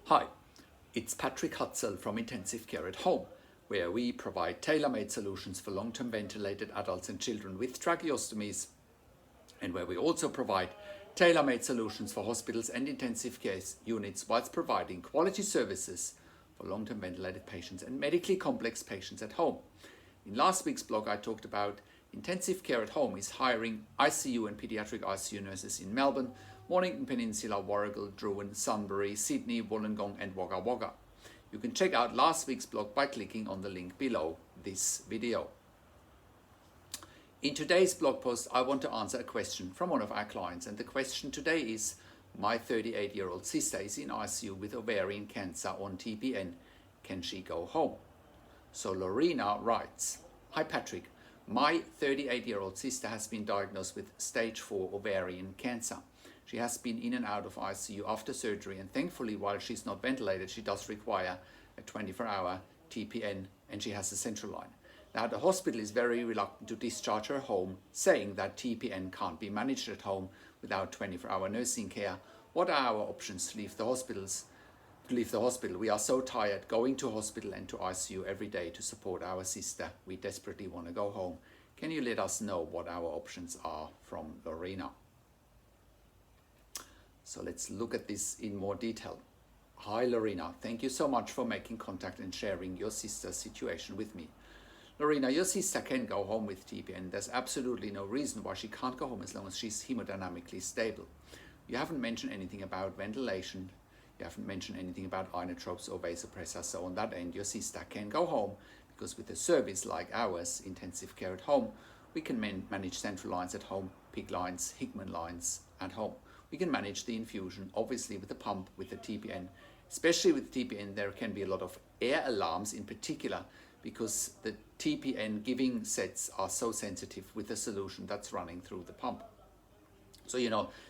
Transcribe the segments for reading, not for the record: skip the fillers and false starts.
Hi, it's Patrik from Intensive Care at Home, where we provide tailor-made solutions for long-term ventilated adults and children with tracheostomies, and where we also provide tailor-made solutions for hospitals and intensive care units whilst providing quality services for long-term ventilated patients and medically complex patients at home. In last week's blog, I talked about Intensive Care at Home is hiring ICU and pediatric ICU nurses in Melbourne, Mornington Peninsula, Warragul, Druin, Sunbury, Sydney, Wollongong and Wagga Wagga. You can check out last week's blog by clicking on the link below this video. In today's blog post, I want to answer a question from one of our clients, and the question today is, my 38-year-old sister is in ICU with ovarian cancer on TPN. Can she go home? So Lorena writes, Hi Patrik, my 38-year-old sister has been diagnosed with stage 4 ovarian cancer. She has been in and out of ICU after surgery, and thankfully, while she's not ventilated, she does require a 24-hour TPN, and she has a central line. Now, the hospital is very reluctant to discharge her home, saying that TPN can't be managed at home without 24-hour nursing care. What are our options to leave the hospital? We are so tired going to hospital and to ICU every day to support our sister. We desperately want to go home. Can you let us know what our options are? From Lorena. So let's look at this in more detail. Hi Lorena, thank you so much for making contact and sharing your sister's situation with me. Lorena, your sister can go home with TPN. There's absolutely no reason why she can't go home as long as she's hemodynamically stable. You haven't mentioned anything about ventilation. You haven't mentioned anything about inotropes or vasopressors. So on that end, your sister can go home because with a service like ours, Intensive Care at Home, we can manage central lines at home, PICC lines, Hickman lines at home. We can manage the infusion, obviously with the pump, with the TPN. Especially with TPN, there can be a lot of air alarms in particular because the TPN giving sets are so sensitive with the solution that's running through the pump. So,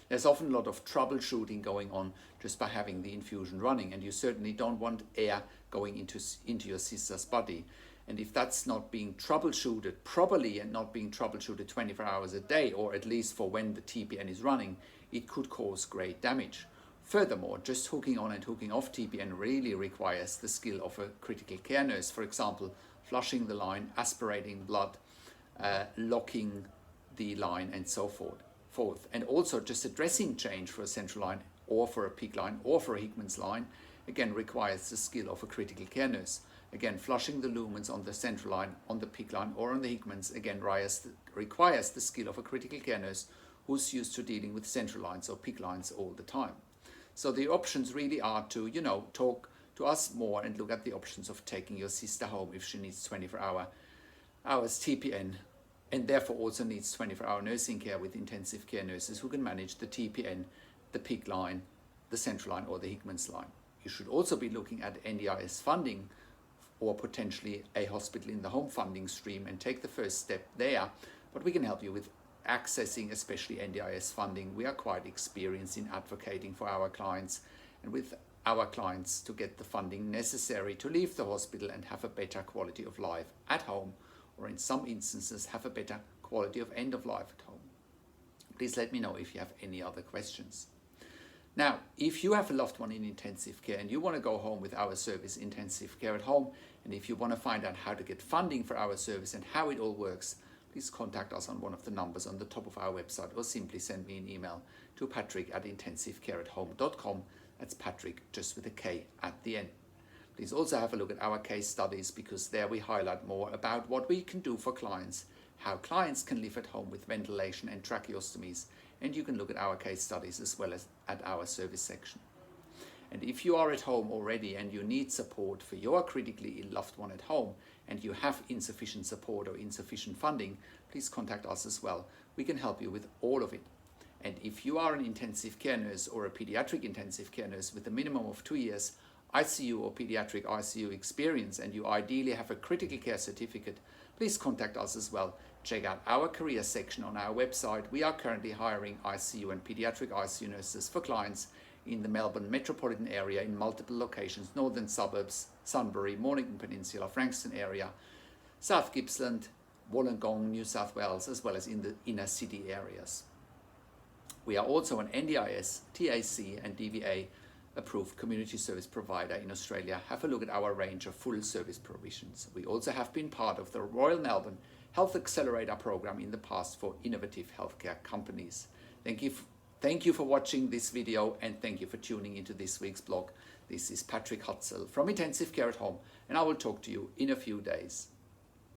there's often a lot of troubleshooting going on just by having the infusion running, and you certainly don't want air going into your sister's body. And if that's not being troubleshooted properly and not being troubleshooted 24 hours a day, or at least for when the TPN is running, it could cause great damage. Furthermore, just hooking on and hooking off TPN really requires the skill of a critical care nurse. For example, flushing the line, aspirating blood, locking the line and so forth. And also just a dressing change for a central line or for a PICC line or for a Hickman's line, again, requires the skill of a critical care nurse. Again, flushing the lumens on the central line, on the PICC line or on the Hickman's, again, requires the skill of a critical care nurse who's used to dealing with central lines or PICC lines all the time. So the options really are to, talk to us more and look at the options of taking your sister home if she needs 24 hours TPN, and therefore also needs 24-hour nursing care with intensive care nurses who can manage the TPN, the PICC line, the central line or the Hickman's line. You should also be looking at NDIS funding or potentially a hospital in the home funding stream and take the first step there, but we can help you with accessing especially NDIS funding. We are quite experienced in advocating for our clients and with our clients to get the funding necessary to leave the hospital and have a better quality of life at home, or in some instances have a better quality of end of life at home. Please let me know if you have any other questions. Now, if you have a loved one in intensive care and you want to go home with our service, Intensive Care at Home, and if you want to find out how to get funding for our service and how it all works, please contact us on one of the numbers on the top of our website, or simply send me an email to patrik@intensivecareathome.com. That's Patrik, just with a K at the end. Please also have a look at our case studies, because there we highlight more about what we can do for clients, how clients can live at home with ventilation and tracheostomies, and you can look at our case studies as well as at our service section. And if you are at home already and you need support for your critically ill loved one at home, and you have insufficient support or insufficient funding, please contact us as well. We can help you with all of it. And if you are an intensive care nurse or a pediatric intensive care nurse with a minimum of 2 years ICU or pediatric ICU experience, and you ideally have a critical care certificate, please contact us as well. Check out our career section on our website. We are currently hiring ICU and pediatric ICU nurses for clients in the Melbourne metropolitan area in multiple locations, northern suburbs, Sunbury, Mornington Peninsula, Frankston area, South Gippsland, Wollongong, New South Wales, as well as in the inner city areas. We are also an NDIS, TAC and DVA approved community service provider in Australia, have a look at our range of full service provisions. We also have been part of the Royal Melbourne Health Accelerator program in the past for innovative healthcare companies. Thank you for watching this video, and thank you for tuning into this week's blog. This is Patrik from Intensive Care at Home, and I will talk to you in a few days.